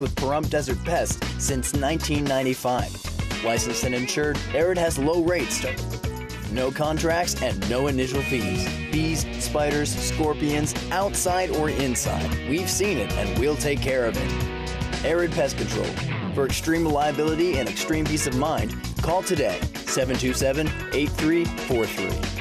with Pahrump Desert Pest since 1995. Licensed and insured, Arid has low rates, no contracts, and no initial fees. Bees, spiders, scorpions, outside or inside. We've seen it and we'll take care of it. Arid Pest Control. For extreme reliability and extreme peace of mind, call today, 727-8343.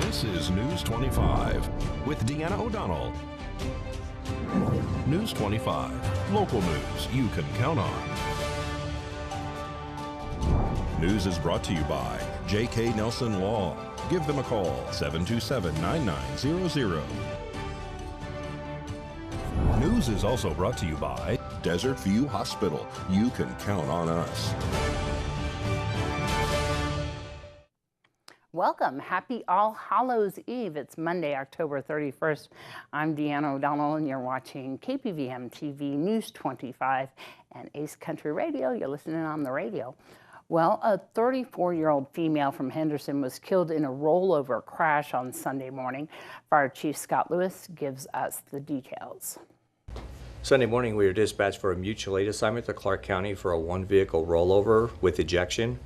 This is News 25 with Deanna O'Donnell. News 25, local news you can count on. News is brought to you by J.K. Nelson Law. Give them a call, 727-9900. News is also brought to you by Desert View Hospital. You can count on us. Welcome. Happy All Hallows Eve. It's Monday, October 31st. I'm Deanna O'Donnell, and you're watching KPVM TV News 25 and Ace Country Radio. You're listening on the radio. Well, a 34-year-old female from Henderson was killed in a rollover crash on Sunday morning. Fire Chief Scott Lewis gives us the details. Sunday morning, we were dispatched for a mutual aid assignment to Clark County for a one-vehicle rollover with ejection.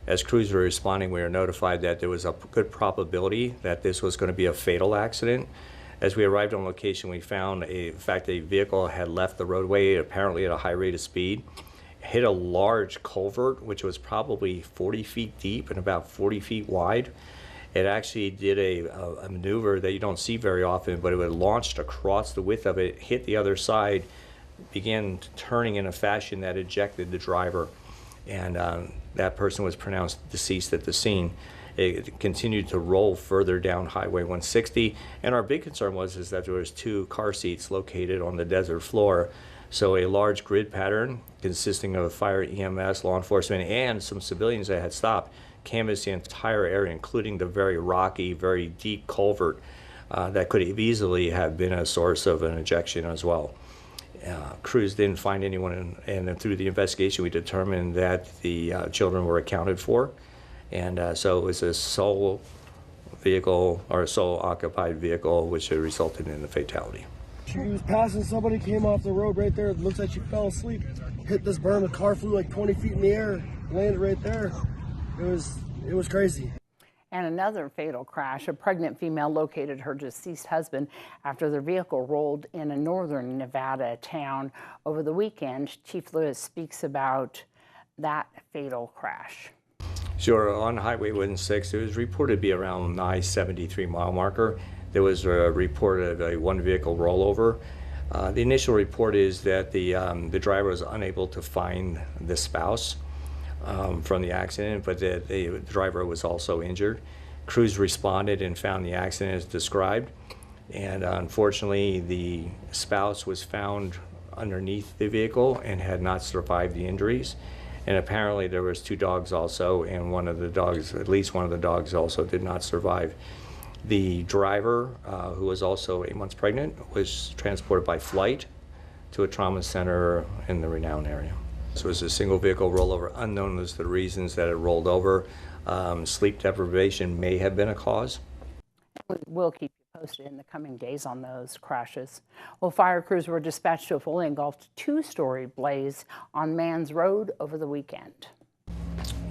As crews were responding, we were notified that there was a good probability that this was going to be a fatal accident. As we arrived on location, we found, in fact, a vehicle had left the roadway, apparently at a high rate of speed, hit a large culvert, which was probably 40 feet deep and about 40 feet wide. It actually did a maneuver that you don't see very often, but it was launched across the width of it, hit the other side, began turning in a fashion that ejected the driver. And that person was pronounced deceased at the scene. It continued to roll further down Highway 160, and our big concern is that there was 2 car seats located on the desert floor. So a large grid pattern consisting of fire, EMS, law enforcement, and some civilians that had stopped canvassed the entire area, including the very rocky, very deep culvert that could have easily have been a source of an ejection as well. Crews didn't find anyone, and through the investigation we determined that the children were accounted for, and so it was a sole vehicle or a sole occupied vehicle which resulted in the fatality. She was passing somebody, came off the road right there. It looks like she fell asleep, hit this berm. The car flew like 20 feet in the air, landed right there. It was crazy. And another fatal crash. A pregnant female located her deceased husband after their vehicle rolled in a northern Nevada town over the weekend. Chief Lewis speaks about that fatal crash. Sure, on Highway 116, it was reported to be around the I-73 mile marker. There was a report of a one-vehicle rollover. The initial report is that the driver was unable to find the spouse from the accident, but the driver was also injured. Crews responded and found the accident as described, and unfortunately the spouse was found underneath the vehicle and had not survived the injuries. And apparently there was 2 dogs also, and one of the dogs, at least one of the dogs, also did not survive. The driver, who was also 8 months pregnant, was transported by flight to a trauma center in the Renown area. So it was a single vehicle rollover, unknown as the reasons that it rolled over. Sleep deprivation may have been a cause. We'll keep you posted in the coming days on those crashes. Well, fire crews were dispatched to a fully engulfed 2-story blaze on Mans Road over the weekend.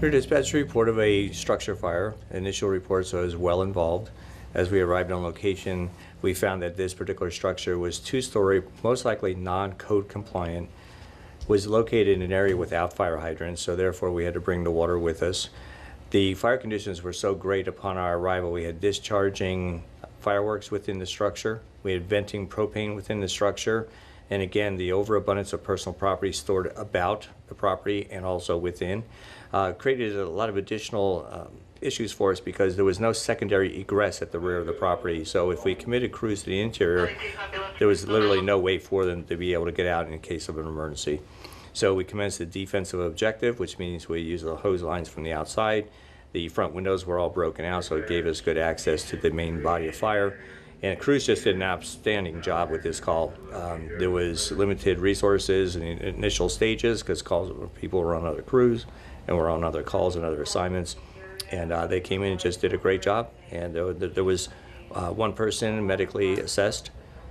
We dispatched a report of a structure fire. Initial report so it was well involved. As we arrived on location, we found that this particular structure was 2-story, most likely non-code compliant. was located in an area without fire hydrants, so therefore we had to bring the water with us. The fire conditions were so great upon our arrival. We had discharging fireworks within the structure. We had venting propane within the structure. And again, the overabundance of personal property stored about the property and also within created a lot of additional issues for us because there was no secondary egress at the rear of the property. So if we committed crews to the interior, there was literally no way for them to be able to get out in case of an emergency. So we commenced the defensive objective, which means we used the hose lines from the outside. The front windows were all broken out, so it gave us good access to the main body of fire. And crews just did an outstanding job with this call. There was limited resources in the initial stages because people were on other crews and were on other calls and other assignments. And they came in and just did a great job. And there was one person medically assessed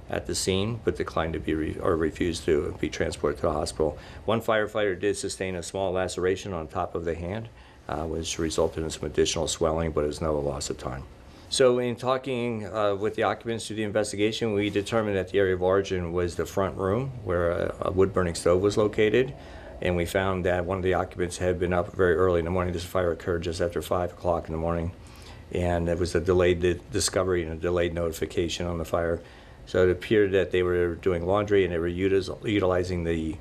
at the scene, but declined to be refused to be transported to the hospital. One firefighter did sustain a small laceration on top of the hand, which resulted in some additional swelling, but it was no loss of time. So in talking with the occupants through the investigation, we determined that the area of origin was the front room where a wood-burning stove was located. And we found that one of the occupants had been up very early in the morning. This fire occurred just after 5 o'clock in the morning. And it was a delayed discovery and a delayed notification on the fire. So it appeared that they were doing laundry and they were utilizing the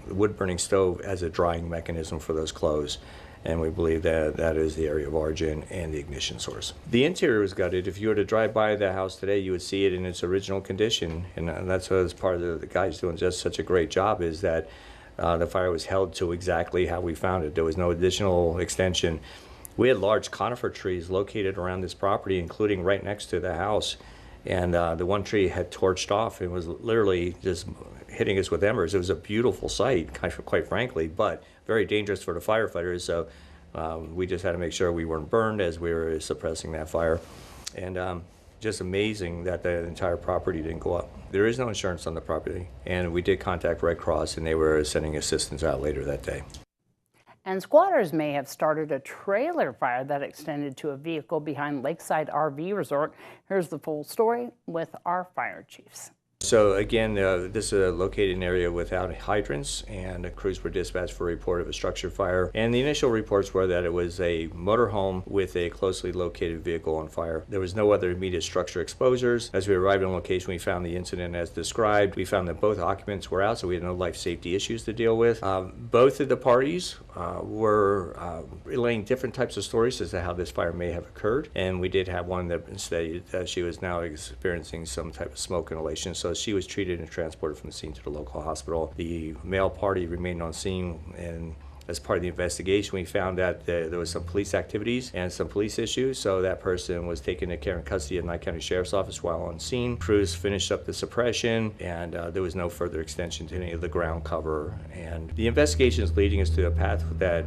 wood-burning stove as a drying mechanism for those clothes. And we believe that that is the area of origin and the ignition source. The interior was gutted. If you were to drive by the house today, you would see it in its original condition. And that's what part of the guys doing just such a great job is that the fire was held to exactly how we found it. There was no additional extension. We had large conifer trees located around this property, including right next to the house. And the one tree had torched off and was literally just hitting us with embers. It was a beautiful sight, quite frankly, but very dangerous for the firefighters. So we just had to make sure we weren't burned as we were suppressing that fire. And just amazing that the entire property didn't go up. There is no insurance on the property, and we did contact Red Cross, and they were sending assistance out later that day. And squatters may have started a trailer fire that extended to a vehicle behind Lakeside RV Resort. Here's the full story with our fire chiefs. So again, this is a located area without hydrants, and the crews were dispatched for a report of a structure fire. And the initial reports were that it was a motorhome with a closely located vehicle on fire. There was no other immediate structure exposures. As we arrived on location, we found the incident as described. We found that both occupants were out, so we had no life safety issues to deal with. Both of the parties were relaying different types of stories as to how this fire may have occurred. And we did have one that stated that she was now experiencing some type of smoke inhalation. So she was treated and transported from the scene to the local hospital. The male party remained on scene, and as part of the investigation, we found that there was some police activities and some police issues, so that person was taken to care and custody at Nye County Sheriff's Office while on scene. Crews finished up the suppression, and there was no further extension to any of the ground cover. And the investigation is leading us to a path that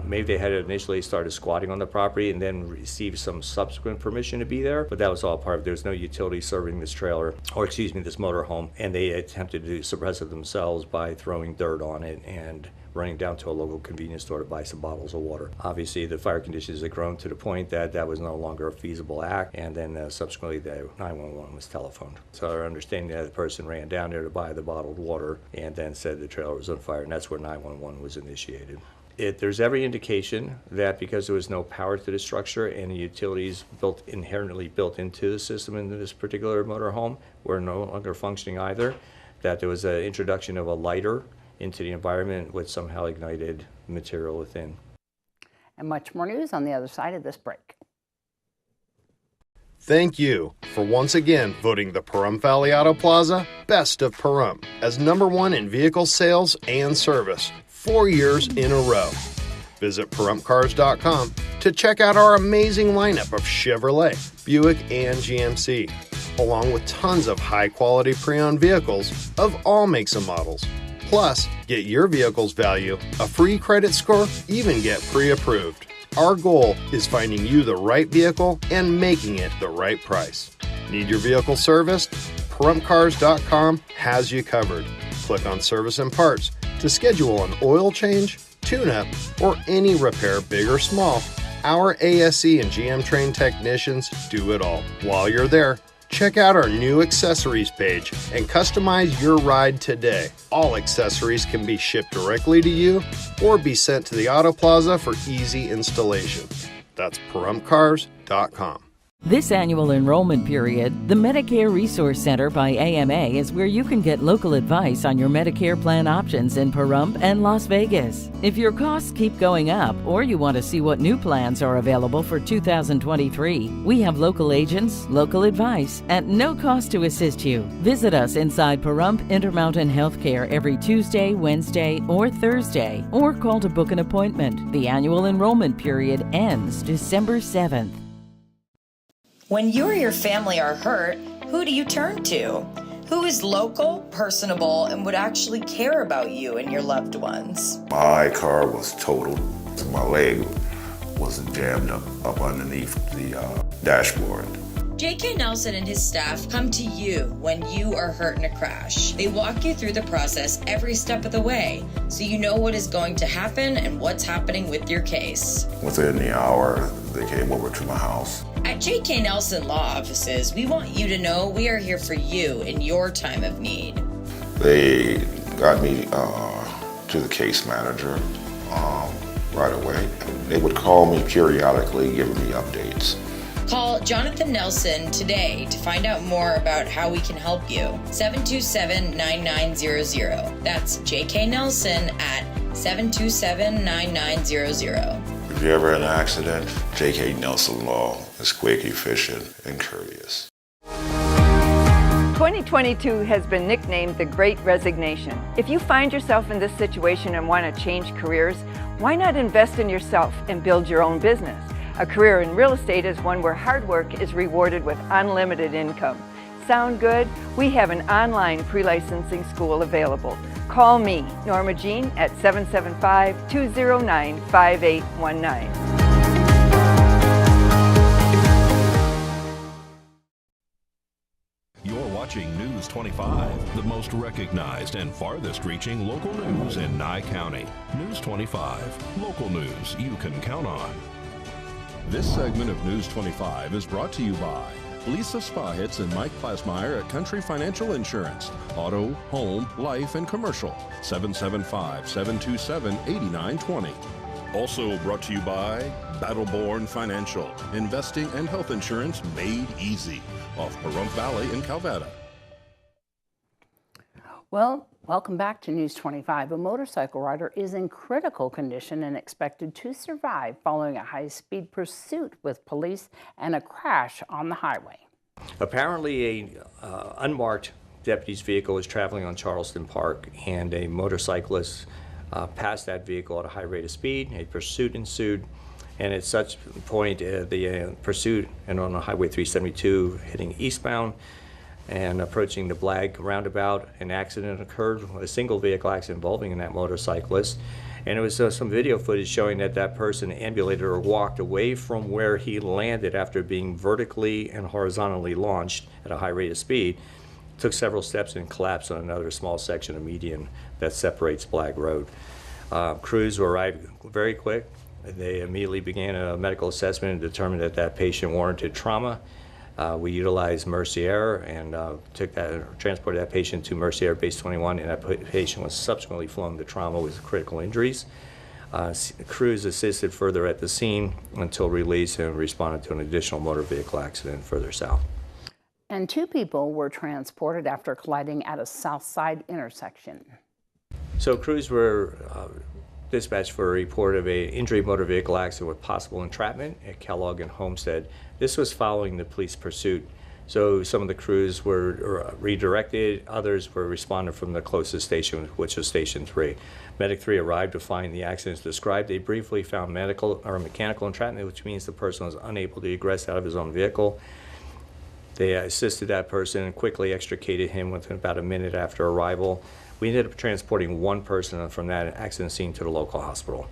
maybe they had initially started squatting on the property and then received some subsequent permission to be there, but that was all part of it. There was no utility serving this trailer, or excuse me, this motorhome, and they attempted to suppress it themselves by throwing dirt on it and running down to a local convenience store to buy some bottles of water. Obviously, the fire conditions had grown to the point that that was no longer a feasible act, and then subsequently the 911 was telephoned. So our understanding that the person ran down there to buy the bottled water and then said the trailer was on fire, and that's where 911 was initiated. There's every indication that because there was no power to the structure and the utilities inherently built into the system in this particular motorhome were no longer functioning either, that there was an introduction of a lighter into the environment with somehow ignited material within. And much more news on the other side of this break. Thank you for once again voting the Pahrump Valley Auto Plaza Best of Pahrump as #1 in vehicle sales and service 4 years in a row. Visit PahrumpCars.com to check out our amazing lineup of Chevrolet, Buick, and GMC, along with tons of high-quality pre-owned vehicles of all makes and models. Plus, get your vehicle's value, a free credit score, even get pre-approved. Our goal is finding you the right vehicle and making it the right price. Need your vehicle serviced? PahrumpCars.com has you covered. Click on Service and Parts to schedule an oil change, tune-up, or any repair, big or small. Our ASE and GM trained technicians do it all. While you're there, Check out our new accessories page and customize your ride today. All accessories can be shipped directly to you or be sent to the Auto Plaza for easy installation. That's PahrumPCars.com. This annual enrollment period, the Medicare Resource Center by AMA is where you can get local advice on your Medicare plan options in Pahrump and Las Vegas. If your costs keep going up or you want to see what new plans are available for 2023, we have local agents, local advice, at no cost to assist you. Visit us inside Pahrump Intermountain Healthcare every Tuesday, Wednesday, or Thursday, or call to book an appointment. The annual enrollment period ends December 7th. When you or your family are hurt, who do you turn to? Who is local, personable, and would actually care about you and your loved ones? My car was totaled. My leg was jammed up underneath the dashboard. J.K. Nelson and his staff come to you when you are hurt in a crash. They walk you through the process every step of the way, so you know what is going to happen and what's happening with your case. Within the hour, they came over to my house. At J.K. Nelson Law Offices, we want you to know we are here for you in your time of need. They got me to the case manager right away. They would call me periodically, giving me updates. Call Jonathan Nelson today to find out more about how we can help you. 727-9900. That's J.K. Nelson at 727-9900. If you're ever in an accident, J.K. Nelson Law is quick, efficient, and courteous. 2022 has been nicknamed the Great Resignation. If you find yourself in this situation and want to change careers, why not invest in yourself and build your own business? A career in real estate is one where hard work is rewarded with unlimited income. Sound good? We have an online pre-licensing school available. Call me, Norma Jean, at 775-209-5819. You're watching News 25, the most recognized and farthest reaching local news in Nye County. News 25, local news you can count on. This segment of News 25 is brought to you by Lisa Spahitz and Mike Plasmeyer at Country Financial Insurance. Auto, home, life, and commercial. 775-727-8920. Also brought to you by Battleborn Financial. Investing and health insurance made easy. Off Pahrump Valley in Calvada. Well, welcome back to News 25. A motorcycle rider is in critical condition and expected to survive following a high-speed pursuit with police and a crash on the highway. Apparently, a unmarked deputy's vehicle was traveling on Charleston Park, and a motorcyclist passed that vehicle at a high rate of speed. A pursuit ensued, and at such point, the pursuit, and on Highway 372 heading eastbound, and approaching the Blag roundabout, an accident occurred, a single vehicle accident involving that motorcyclist. And it was some video footage showing that that person ambulated or walked away from where he landed after being vertically and horizontally launched at a high rate of speed, took several steps and collapsed on another small section of median that separates Blag Road. Crews arrived very quick. They immediately began a medical assessment and determined that that patient warranted trauma. We utilized Mercier and transported that patient to Mercier Base 21, and that patient was subsequently flown to trauma with critical injuries. Crews assisted further at the scene until release and responded to an additional motor vehicle accident further south. And 2 people were transported after colliding at a south side intersection. So crews were dispatched for a report of an injury motor vehicle accident with possible entrapment at Kellogg and Homestead. This was following the police pursuit. So some of the crews were redirected, others were responded from the closest station, which was Station 3. Medic 3 arrived to find the accidents described. They briefly found mechanical entrapment, which means the person was unable to egress out of his own vehicle. They assisted that person and quickly extricated him within about a minute after arrival. We ended up transporting 1 person from that accident scene to the local hospital.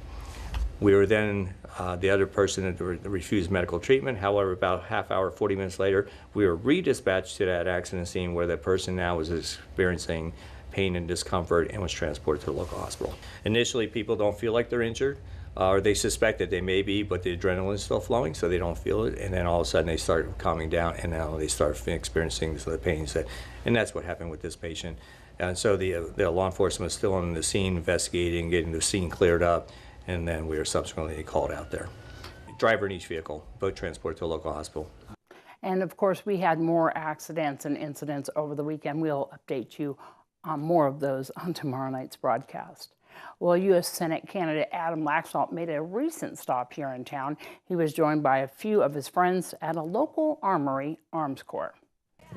We were then, the other person refused medical treatment. However, about a half hour, 40 minutes later, we were redispatched to that accident scene where that person now was experiencing pain and discomfort and was transported to the local hospital. Initially, people don't feel like they're injured. or they suspect that they may be, but the adrenaline is still flowing, so they don't feel it. And then all of a sudden they start calming down, and now they start experiencing the pains. And that's what happened with this patient. And so the law enforcement was still on the scene investigating, getting the scene cleared up, and then we were subsequently called out there. Driver in each vehicle, both transported to a local hospital. And of course, we had more accidents and incidents over the weekend. We'll update you on more of those on tomorrow night's broadcast. Well, U.S. Senate candidate Adam Laxalt made a recent stop here in town. He was joined by a few of his friends at a local armory arms corps.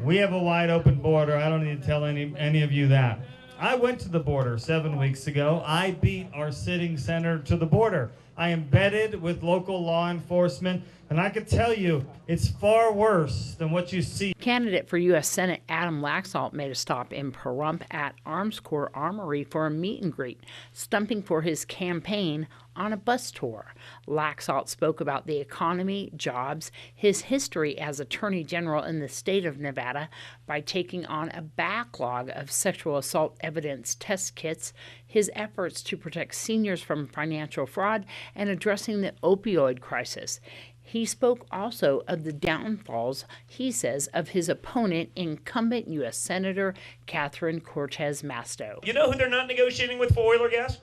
We have a wide open border. I don't need to tell any of you that. I went to the border 7 weeks ago. I beat our sitting senator to the border. I embedded with local law enforcement, and I can tell you it's far worse than what you see. Candidate for U.S. Senate Adam Laxalt made a stop in Pahrump at Arms Corps Armory for a meet and greet, stumping for his campaign on a bus tour. Laxalt spoke about the economy, jobs, his history as Attorney General in the state of Nevada by taking on a backlog of sexual assault evidence test kits, his efforts to protect seniors from financial fraud, and addressing the opioid crisis. He spoke also of the downfalls, he says, of his opponent, incumbent U.S. Senator Catherine Cortez Masto. You know who they're not negotiating with for oil or gas?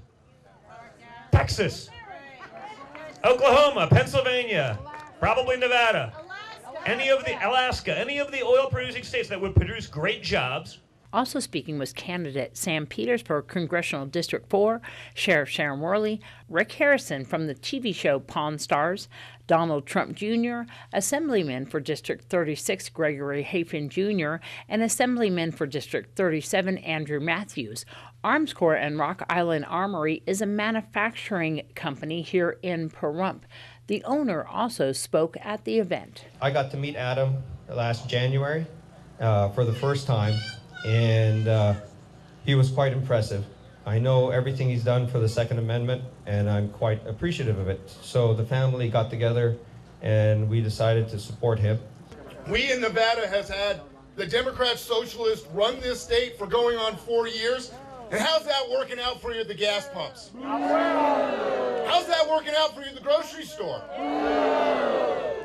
Texas, Oklahoma, Pennsylvania, probably Nevada, Alaska, any of the oil-producing states that would produce great jobs. Also speaking was candidate Sam Peters for Congressional District 4, Sheriff Sharon Worley, Rick Harrison from the TV show Pawn Stars, Donald Trump Jr., Assemblyman for District 36 Gregory Hafen Jr., and Assemblyman for District 37 Andrew Matthews. Arms Corps and Rock Island Armory is a manufacturing company here in Pahrump. The owner also spoke at the event. I got to meet Adam last January for the first time, and he was quite impressive. I know everything he's done for the Second Amendment, and I'm quite appreciative of it. So the family got together, and we decided to support him. We in Nevada has had the Democrat Socialists run this state for going on 4 years. And how's that working out for you at the gas pumps? How's that working out for you at the grocery store?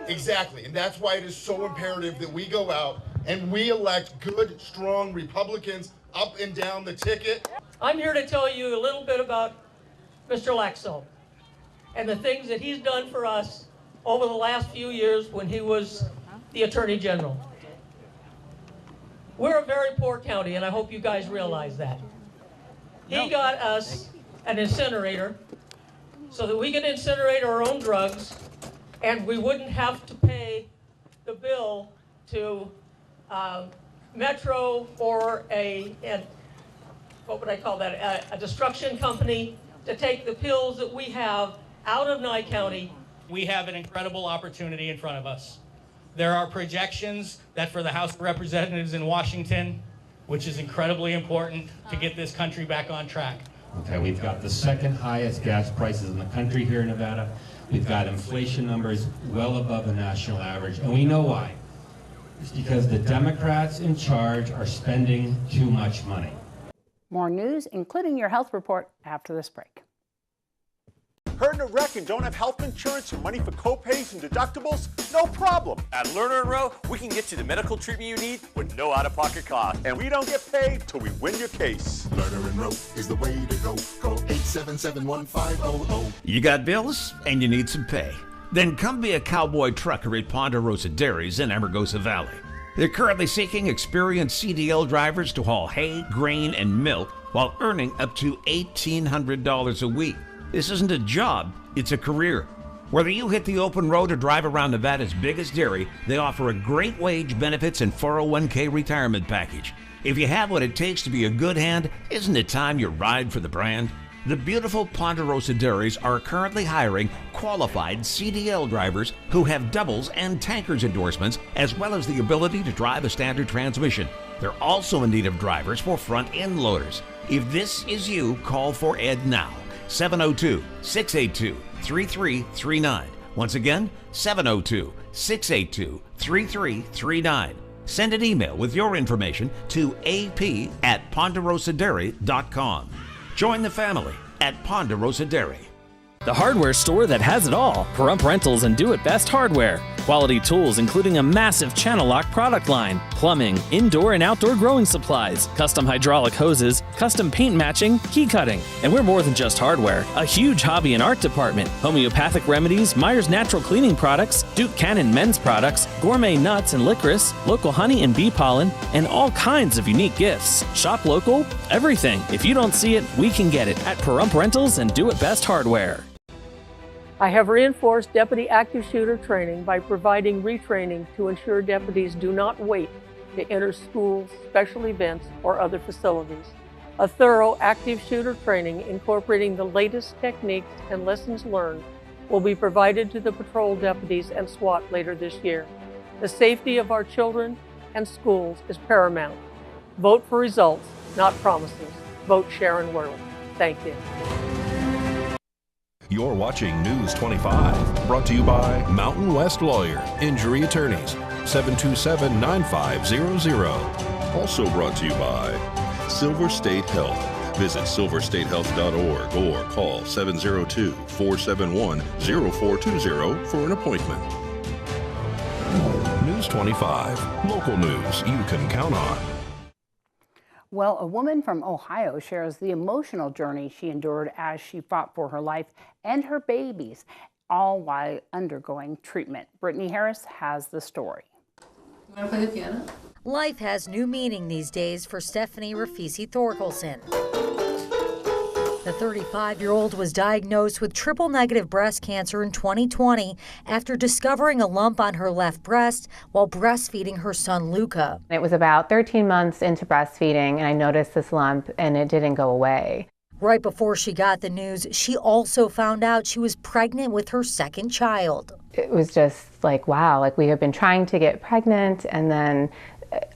Exactly, and that's why it is so imperative that we go out and we elect good, strong Republicans up and down the ticket. I'm here to tell you a little bit about Mr. Laxalt and the things that he's done for us over the last few years when he was the Attorney General. We're a very poor county, and I hope you guys realize that. He got us an incinerator so that we could incinerate our own drugs, and we wouldn't have to pay the bill to Metro or what would I call that, a destruction company to take the pills that we have out of Nye County. We have an incredible opportunity in front of us. There are projections that for the House of Representatives in Washington, which is incredibly important to get this country back on track. Okay, we've got the second highest gas prices in the country here in Nevada. We've got inflation numbers well above the national average, and we know why. It's because the Democrats in charge are spending too much money. More news, including your health report, after this break. Hurt in a wreck and don't have health insurance or money for co-pays and deductibles? No problem. At Lerner & Rowe, we can get you the medical treatment you need with no out-of-pocket cost. And we don't get paid till we win your case. Lerner & Rowe is the way to go. Call 877-1500. You got bills and you need some pay? Then come be a cowboy trucker at Ponderosa Dairies in Amargosa Valley. They're currently seeking experienced CDL drivers to haul hay, grain, and milk while earning up to $1,800 a week. This isn't a job, it's a career. Whether you hit the open road or drive around Nevada's biggest dairy, they offer a great wage, benefits, and 401k retirement package. If you have what it takes to be a good hand, isn't it time you ride for the brand? The beautiful Ponderosa Dairies are currently hiring qualified CDL drivers who have doubles and tankers endorsements, as well as the ability to drive a standard transmission. They're also in need of drivers for front-end loaders. If this is you, call for Ed now. 702-682-3339. Once again, 702-682-3339. Send an email with your information to ap@ponderosadairy.com. Join the family at Ponderosa Dairy. The hardware store that has it all. Pahrump Rentals and Do It Best Hardware. Quality tools including a massive channel lock product line, plumbing, indoor and outdoor growing supplies, custom hydraulic hoses, custom paint matching, key cutting. And we're more than just hardware. A huge hobby and art department, homeopathic remedies, Myers Natural Cleaning Products, Duke Cannon men's products, gourmet nuts and licorice, local honey and bee pollen, and all kinds of unique gifts. Shop local, everything. If you don't see it, we can get it at Pahrump Rentals and Do It Best Hardware. I have reinforced deputy active shooter training by providing retraining to ensure deputies do not wait to enter schools, special events, or other facilities. A thorough active shooter training incorporating the latest techniques and lessons learned will be provided to the patrol deputies and SWAT later this year. The safety of our children and schools is paramount. Vote for results, not promises. Vote Sharon Worley. Thank you. You're watching News 25, brought to you by Mountain West Lawyer, Injury Attorneys, 727-9500. Also brought to you by Silver State Health. Visit silverstatehealth.org or call 702-471-0420 for an appointment. News 25, local news you can count on. Well, a woman from Ohio shares the emotional journey she endured as she fought for her life and her babies, all while undergoing treatment. Brittany Harris has the story. You want to play the piano? Life has new meaning these days for Stephanie Rafisi Thorkelson. The 35-year-old was diagnosed with triple-negative breast cancer in 2020 after discovering a lump on her left breast while breastfeeding her son, Luca. It was about 13 months into breastfeeding, and I noticed this lump, and it didn't go away. Right before she got the news, she also found out she was pregnant with her second child. It was just like, wow, like we have been trying to get pregnant, and then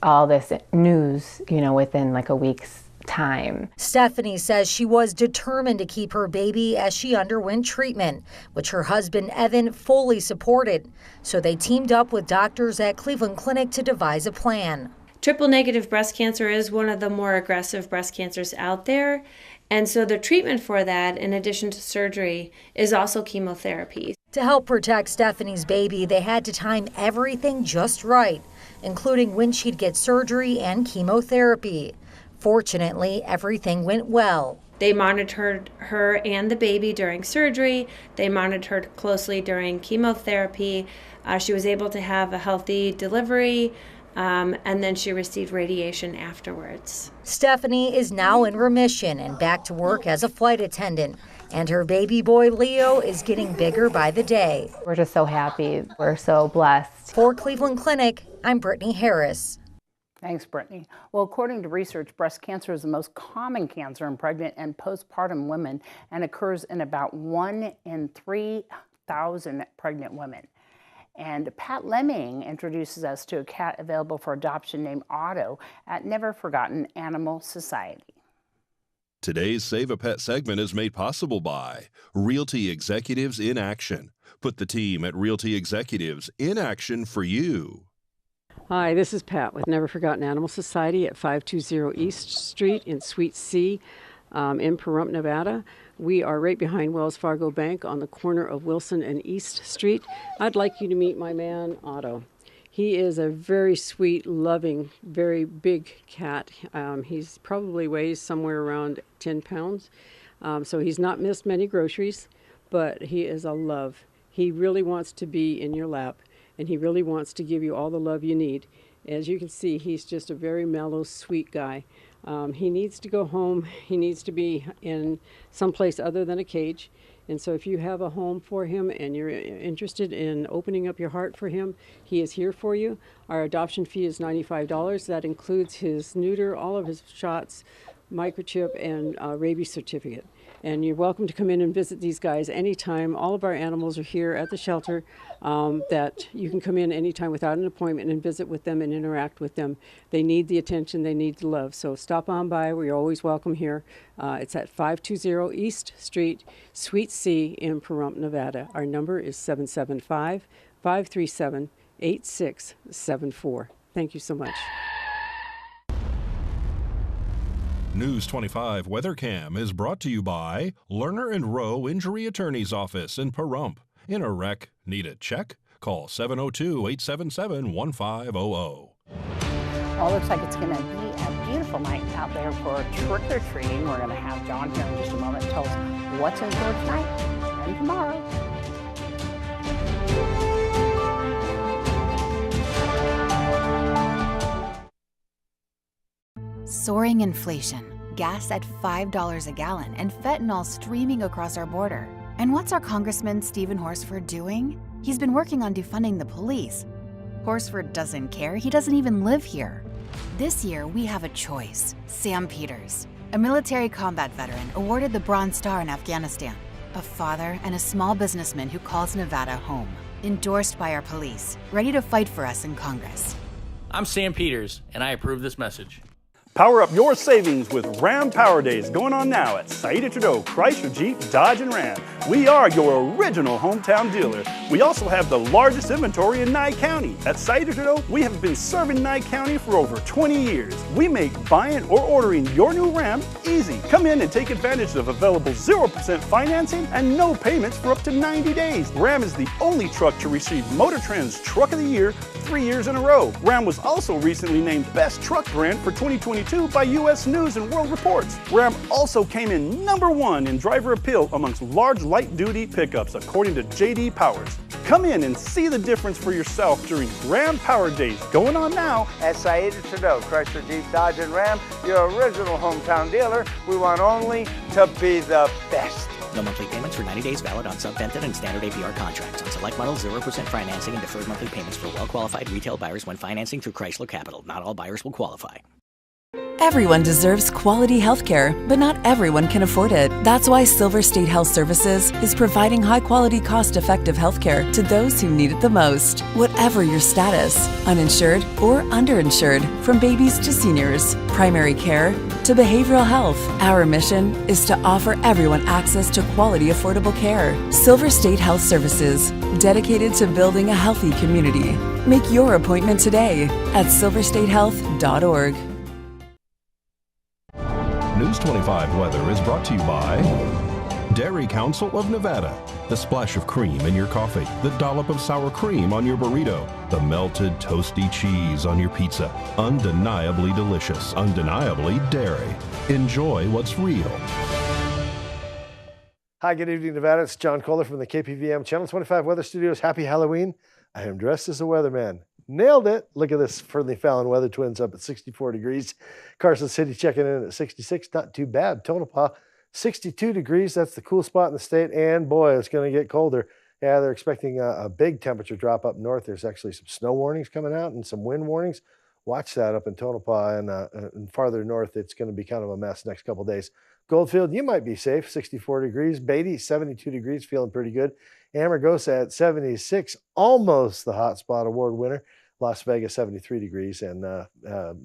all this news, within like a week's time. Stephanie says she was determined to keep her baby as she underwent treatment, which her husband Evan fully supported. So they teamed up with doctors at Cleveland Clinic to devise a plan. Triple-negative breast cancer is one of the more aggressive breast cancers out there. And so the treatment for that, in addition to surgery, is also chemotherapy. To help protect Stephanie's baby, they had to time everything just right, including when she'd get surgery and chemotherapy. Fortunately, everything went well. They monitored her and the baby during surgery. They monitored closely during chemotherapy. She was able to have a healthy delivery, and then she received radiation afterwards. Stephanie is now in remission and back to work as a flight attendant. And her baby boy, Leo, is getting bigger by the day. We're just so happy. We're so blessed. For Cleveland Clinic, I'm Brittany Harris. Thanks, Brittany. Well, according to research, breast cancer is the most common cancer in pregnant and postpartum women and occurs in about 1 in 3,000 pregnant women. And Pat Lemming introduces us to a cat available for adoption named Otto at Never Forgotten Animal Society. Today's Save a Pet segment is made possible by Realty Executives in Action. Put the team at Realty Executives in action for you. Hi, this is Pat with Never Forgotten Animal Society at 520 East Street in Suite C in Pahrump, Nevada. We are right behind Wells Fargo Bank on the corner of Wilson and East Street. I'd like you to meet my man, Otto. He is a very sweet, loving, very big cat. He's probably weighs somewhere around 10 pounds. So he's not missed many groceries, but he is a love. He really wants to be in your lap, and he really wants to give you all the love you need. As you can see, he's just a very mellow, sweet guy. He needs to go home. He needs to be in someplace other than a cage. And so if you have a home for him and you're interested in opening up your heart for him, he is here for you. Our adoption fee is $95. That includes his neuter, all of his shots, microchip, and rabies certificate. And you're welcome to come in and visit these guys anytime. All of our animals are here at the shelter, that you can come in anytime without an appointment and visit with them and interact with them. They need the attention, they need the love. So stop on by, we're always welcome here. It's at 520 East Street, Suite C in Pahrump, Nevada. Our number is 775-537-8674. Thank you so much. News 25 Weather Cam is brought to you by Lerner and Rowe Injury Attorney's Office in Pahrump. In a wreck, need a check? Call 702-877-1500. Well, it looks like it's going to be a beautiful night out there for trick-or-treating. We're going to have John here in just a moment to tell us what's in store tonight and tomorrow. Soaring inflation, gas at $5 a gallon, and fentanyl streaming across our border. And what's our Congressman Stephen Horsford doing? He's been working on defunding the police. Horsford doesn't care, he doesn't even live here. This year, we have a choice. Sam Peters, a military combat veteran awarded the Bronze Star in Afghanistan, a father and a small businessman who calls Nevada home, endorsed by our police, ready to fight for us in Congress. I'm Sam Peters, and I approve this message. Power up your savings with Ram Power Days going on now at Saida Trudeau Chrysler Jeep Dodge and Ram. We are your original hometown dealer. We also have the largest inventory in Nye County. At Saida Trudeau, we have been serving Nye County for over 20 years. We make buying or ordering your new Ram easy. Come in and take advantage of available 0% financing and no payments for up to 90 days. Ram is the only truck to receive Motor Trend's Truck of the Year 3 years in a row. Ram was also recently named Best Truck Brand for 2022 by U.S. News and World Reports. Ram also came in #1 in driver appeal amongst large light-duty pickups, according to J.D. Powers. Come in and see the difference for yourself during Ram Power Days going on now at Saida Trudeau Chrysler Jeep Dodge and Ram, your original hometown dealer. We want only to be the best. No monthly payments for 90 days, valid on subvented and standard APR contracts. On select models, 0% financing and deferred monthly payments for well-qualified retail buyers when financing through Chrysler Capital. Not all buyers will qualify. Everyone deserves quality healthcare, but not everyone can afford it. That's why Silver State Health Services is providing high-quality, cost-effective healthcare to those who need it the most. Whatever your status, uninsured or underinsured, from babies to seniors, primary care to behavioral health, our mission is to offer everyone access to quality, affordable care. Silver State Health Services, dedicated to building a healthy community. Make your appointment today at silverstatehealth.org. News 25 weather is brought to you by Dairy Council of Nevada. The splash of cream in your coffee, the dollop of sour cream on your burrito, the melted toasty cheese on your pizza. Undeniably delicious, undeniably dairy. Enjoy what's real. Hi, good evening, Nevada. It's John Kohler from the KPVM Channel 25 Weather Studios. Happy Halloween. I am dressed as a weatherman. Nailed it. Look at this. Fernley Fallon weather twins up at 64 degrees. Carson City checking in at 66. Not too bad. Tonopah, 62 degrees. That's the cool spot in the state. And boy, it's going to get colder. Yeah, they're expecting a big temperature drop up north. There's actually some snow warnings coming out and some wind warnings. Watch that up in Tonopah and farther north. It's going to be kind of a mess next couple of days. Goldfield, you might be safe. 64 degrees. Beatty, 72 degrees. Feeling pretty good. Amargosa at 76. Almost the Hot Spot Award winner. Las Vegas, 73 degrees, and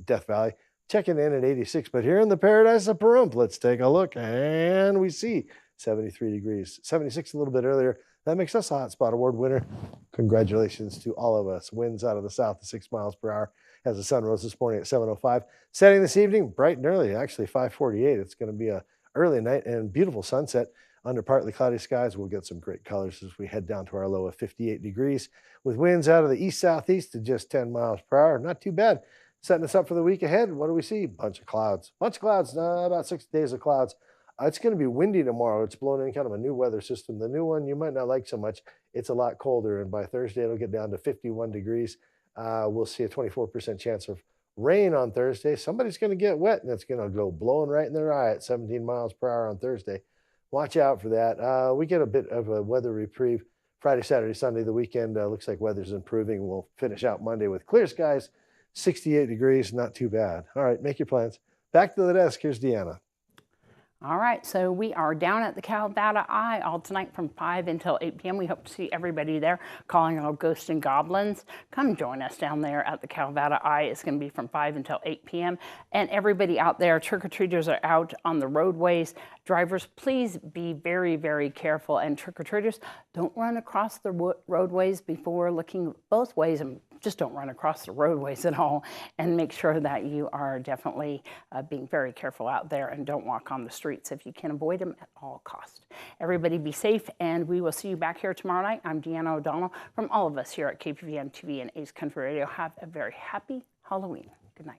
Death Valley checking in at 86. But here in the paradise of Pahrump, let's take a look, and we see 73 degrees. 76 a little bit earlier. That makes us a Hot Spot Award winner. Congratulations to all of us. Winds out of the south at 6 miles per hour as the sun rose this morning at 7:05. Setting this evening, bright and early, actually 5:48. It's going to be a early night and beautiful sunset. Under partly cloudy skies, we'll get some great colors as we head down to our low of 58 degrees with winds out of the east-southeast to just 10 miles per hour. Not too bad. Setting us up for the week ahead. What do we see? Bunch of clouds. About 6 days of clouds. It's going to be windy tomorrow. It's blowing in kind of a new weather system. The new one you might not like so much. It's a lot colder, and by Thursday it'll get down to 51 degrees. We'll see a 24% chance of rain on Thursday. Somebody's going to get wet, and it's going to go blowing right in their eye at 17 miles per hour on Thursday. Watch out for that. We get a bit of a weather reprieve Friday, Saturday, Sunday. The weekend looks like weather's improving. We'll finish out Monday with clear skies, 68 degrees, not too bad. All right, make your plans. Back to the desk. Here's Deanna. All right, so we are down at the Calvada Eye all tonight from 5 until 8 p.m. We hope to see everybody there calling all ghosts and goblins. Come join us down there at the Calvada Eye. It's going to be from 5 until 8 p.m. And everybody out there, trick-or-treaters are out on the roadways. Drivers, please be very, very careful. And trick-or-treaters, don't run across the roadways before looking both ways and just don't run across the roadways at all, and make sure that you are definitely being very careful out there and don't walk on the streets if you can avoid them at all costs. Everybody be safe, and we will see you back here tomorrow night. I'm Deanna O'Donnell. From all of us here at KPVM TV and Ace Country Radio, have a very happy Halloween. Good night.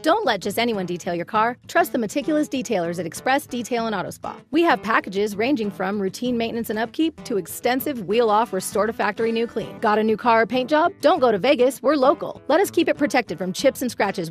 Don't let just anyone detail your car. Trust the meticulous detailers at Express Detail and Auto Spa. We have packages ranging from routine maintenance and upkeep to extensive wheel-off restore to factory new clean. Got a new car or paint job? Don't go to Vegas. We're local. Let us keep it protected from chips and scratches